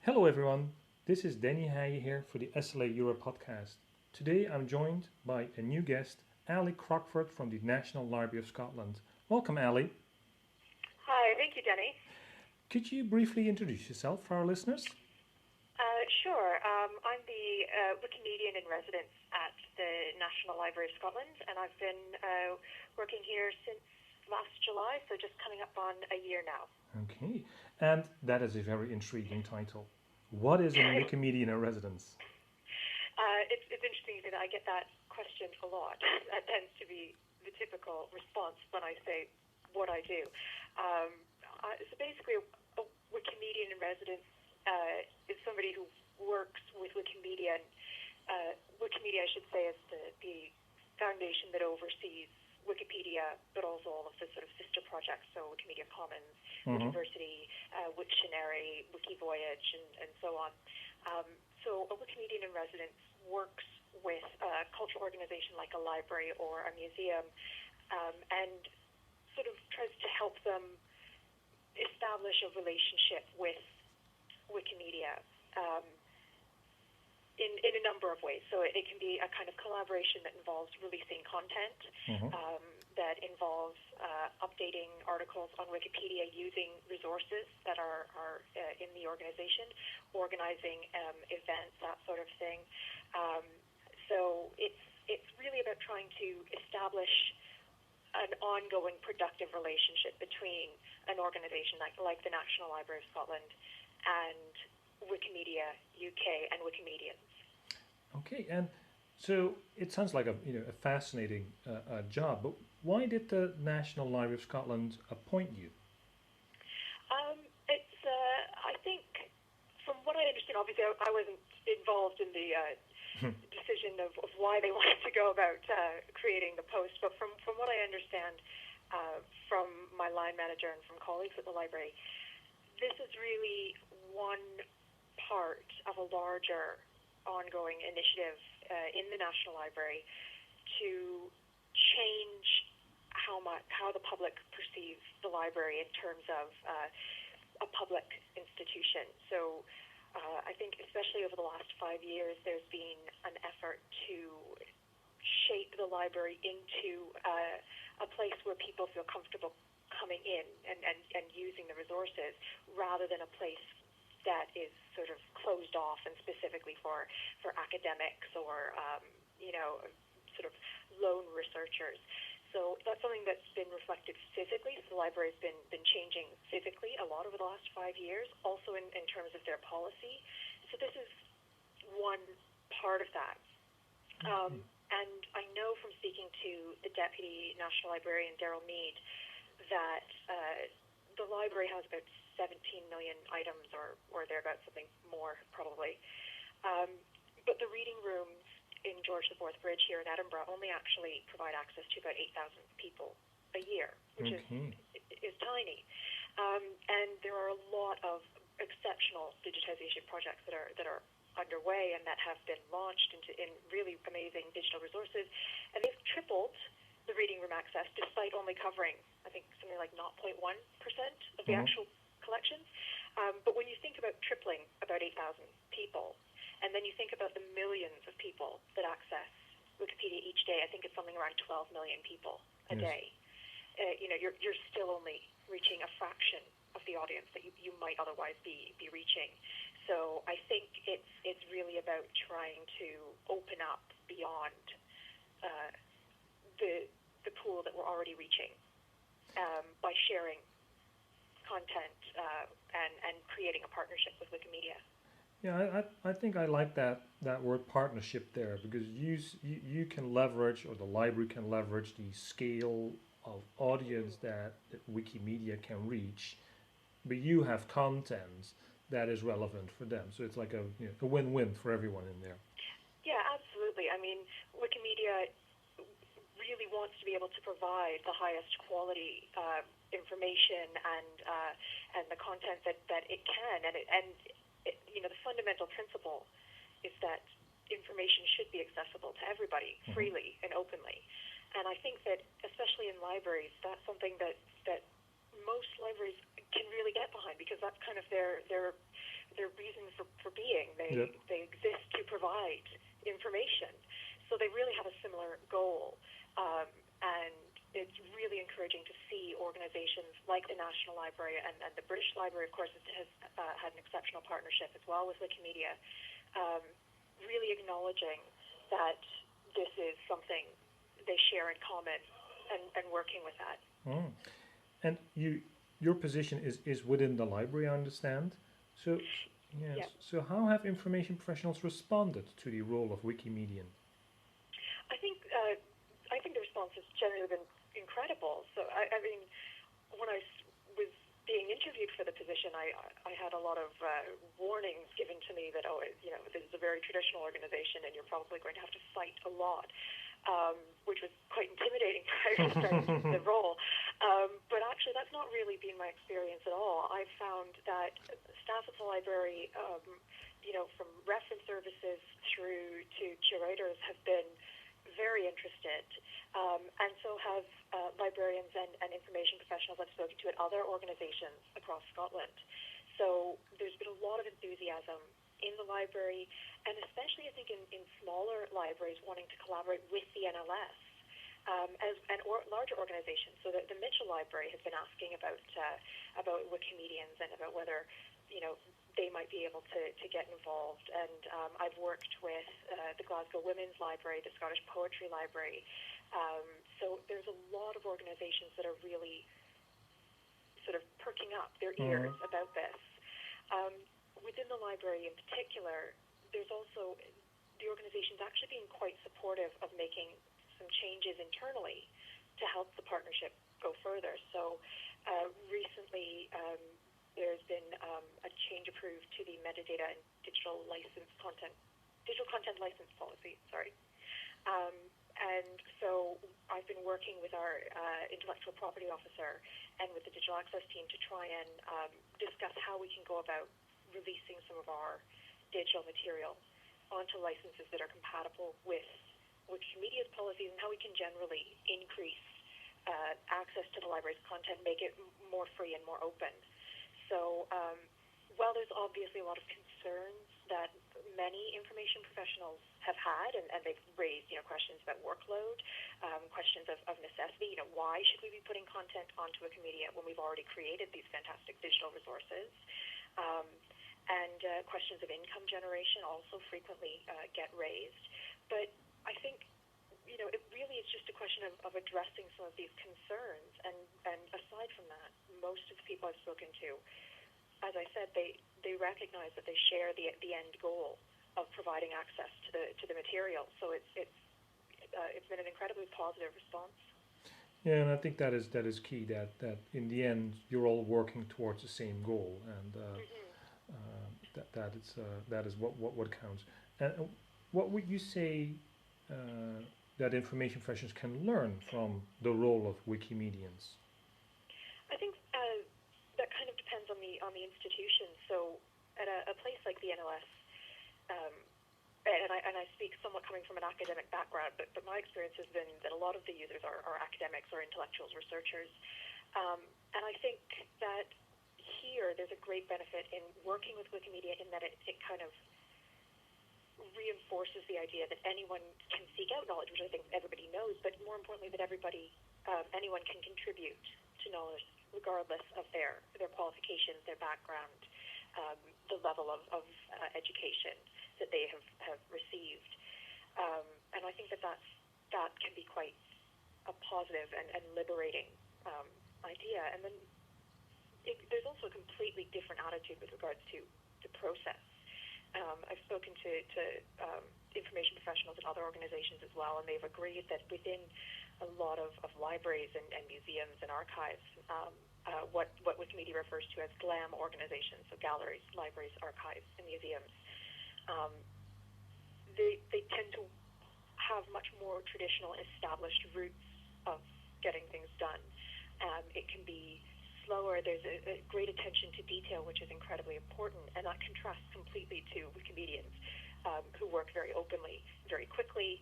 Hello everyone, this is Dennie Heye here for the SLA Europe podcast. Today I'm joined by a new guest, Ali Crockford from the National Library of Scotland. Welcome, Ali. Hi, thank you, Denny. Could you briefly introduce yourself for our listeners? Sure. I'm the Wikimedian in residence at the National Library of Scotland, and I've been working here since last July, so just coming up on a year now. Okay, and that is a very intriguing title. What is a Wikimedian in residence? It's interesting that I get that question a lot. That tends to be the typical response when I say what I do. Um, so basically, a Wikimedian in residence is somebody who works with Wikimedia. And, Wikimedia, I should say, is the foundation that oversees Wikipedia, but also all of the sort of sister projects, so Wikimedia Commons, Mm-hmm. Wikiversity, Wiktionary, Wikivoyage, and so on. So a Wikimedian in residence works with a cultural organization like a library or a museum, and sort of tries to help them establish a relationship with Wikimedia. Um, in a number of ways. So it can be a kind of collaboration that involves releasing content, Mm-hmm. that involves updating articles on Wikipedia using resources that are in the organization, organizing events, that sort of thing. Um, so it's really about trying to establish an ongoing productive relationship between an organization like the National Library of Scotland and Wikimedia UK and Wikimedians. Okay, and so it sounds like a fascinating job, but why did the National Library of Scotland appoint you? It's I think from what I understand, obviously I wasn't involved in the decision of why they wanted to go about creating the post, but from what I understand from my line manager and from colleagues at the library, this is really one part of a larger ongoing initiative in the National Library to change how the public perceives the library in terms of a public institution. So I think especially over the last 5 years, there's been an effort to shape the library into a place where people feel comfortable coming in and using the resources rather than a place that is sort of closed off and specifically for academics or sort of lone researchers. So that's something that's been reflected physically. So the library's been changing physically a lot over the last 5 years, also in terms of their policy. So this is one part of that. And I know from speaking to the Deputy National Librarian, Daryl Mead, that the library has about 17 million items or thereabouts, something more probably. But the reading rooms in George IV Bridge here in Edinburgh only actually provide access to about 8,000 people a year, which Okay. is tiny. And there are a lot of exceptional digitization projects that are underway and that have been launched in really amazing digital resources, and they've tripled the reading room access despite only covering, I think, something like 0.1% of the Mm-hmm. actual collections. But when you think about tripling about 8,000 people, and then you think about the millions of people that access Wikipedia each day, I think it's something around 12 million people a Yes. day. You're still only reaching a fraction of the audience that you might otherwise be reaching. So I think it's really about trying to open up beyond the pool that we're already reaching by sharing content and creating a partnership with Wikimedia. Yeah, I think I like that word partnership there because you can leverage or the library can leverage the scale of audience that Wikimedia can reach, but you have content that is relevant for them. So it's like a win-win for everyone in there. Yeah, absolutely. I mean, Wikimedia really wants to be able to provide the highest quality information and the content that it can, the fundamental principle is that information should be accessible to everybody Mm-hmm. freely and openly. And I think that, especially in libraries, that's something that most libraries can really get behind because that's kind of their their reason for being. Yep. They exist to provide information. So they really have a similar goal. And it's really encouraging to see organizations like the National Library and the British Library, of course, has had an exceptional partnership as well with Wikimedia, really acknowledging that this is something they share in common and working with that. Mm. And your position is within the library, I understand. So, yes. Yeah. So how have information professionals responded to the role of Wikimedian? I think the response has generally been incredible. So I mean, when I was being interviewed for the position, I had a lot of warnings given to me that, this is a very traditional organization and you're probably going to have to fight a lot, which was quite intimidating prior to starting the role. But actually, that's not really been my experience at all. I've found that staff at the library, from reference services through to curators, have been very interested, and so have librarians and information professionals I've spoken to at other organizations across Scotland. So there's been a lot of enthusiasm in the library, and especially I think in smaller libraries wanting to collaborate with the NLS and larger organizations. So the Mitchell Library has been asking about Wikimedians and about whether they might be able to get involved. And I've worked with the Glasgow Women's Library, the Scottish Poetry Library. So there's a lot of organizations that are really sort of perking up their ears about this. Within the library in particular, there's also the organization's actually being quite supportive of making some changes internally to help the partnership go further. So recently, there's been a change approved to the metadata and digital content license policy. And so I've been working with our intellectual property officer and with the digital access team to try and discuss how we can go about releasing some of our digital material onto licenses that are compatible with Wikimedia's policies, and how we can generally increase access to the library's content, make it more free and more open. So while there's obviously a lot of concerns that many information professionals have had, and they've raised questions about workload, questions of necessity, why should we be putting content onto Wikimedia when we've already created these fantastic digital resources, and questions of income generation also frequently get raised. But I think it really is just a question of addressing some of these concerns, and aside from that, most of the people I've spoken to, as I said, they recognize that they share the end goal of providing access to the material. So it's been an incredibly positive response. Yeah, and I think that is key. That in the end you're all working towards the same goal, and that is what counts. And what would you say that information professionals can learn from the role of Wikimedians? I think that kind of depends on the institution. So at a place like the NLS, and I speak somewhat coming from an academic background, but my experience has been that a lot of the users are academics or intellectuals, researchers, and I think that here there's a great benefit in working with Wikimedia in that it kind of reinforces the idea that anyone can seek out knowledge, which I think everybody knows, but more importantly that anyone can contribute to knowledge regardless of their qualifications, their background, the level of education that they have received. And I think that can be quite a positive and liberating idea. And then there's also a completely different attitude with regards to the process. I've spoken to information professionals at other organizations as well, and they've agreed that within a lot of libraries and museums and archives, what Wikimedia refers to as GLAM organizations, so galleries, libraries, archives, and museums, they tend to have much more traditional established routes of getting things done. It can be slower. There's a great attention to detail, which is incredibly important, and that contrasts completely to Wikimedians, who work very openly, very quickly,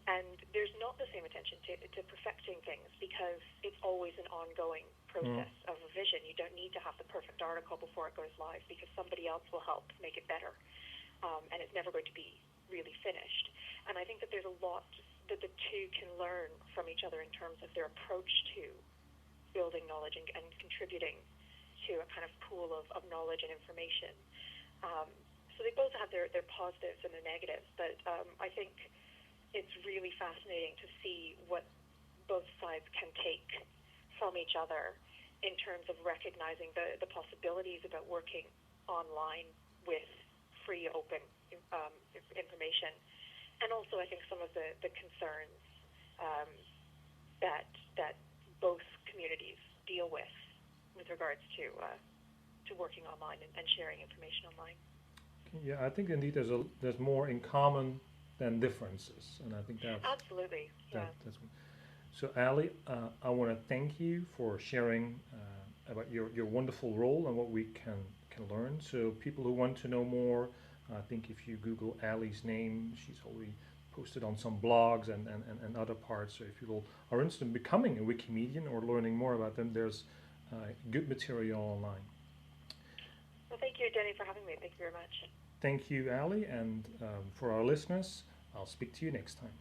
and there's not the same attention to perfecting things because it's always an ongoing process of revision. You don't need to have the perfect article before it goes live because somebody else will help make it better, and it's never going to be really finished. And I think that there's a lot that the two can learn from each other in terms of their approach to building knowledge and contributing to a kind of pool of knowledge and information. So they both have their positives and their negatives, but I think it's really fascinating to see what both sides can take from each other in terms of recognizing the possibilities about working online with free, open information, and also I think some of the concerns that both communities deal with regards to working online and sharing information online. Yeah, I think indeed there's more in common than differences, and I think that's absolutely that's so. Ali, I want to thank you for sharing about your wonderful role and what we can learn. So people who want to know more, I think if you Google Ali's name, she's already posted on some blogs and other parts. So if you are interested in becoming a Wikimedian or learning more about them, there's good material online. Well, thank you, Dennie, for having me. Thank you very much. Thank you, Ali, and for our listeners, I'll speak to you next time.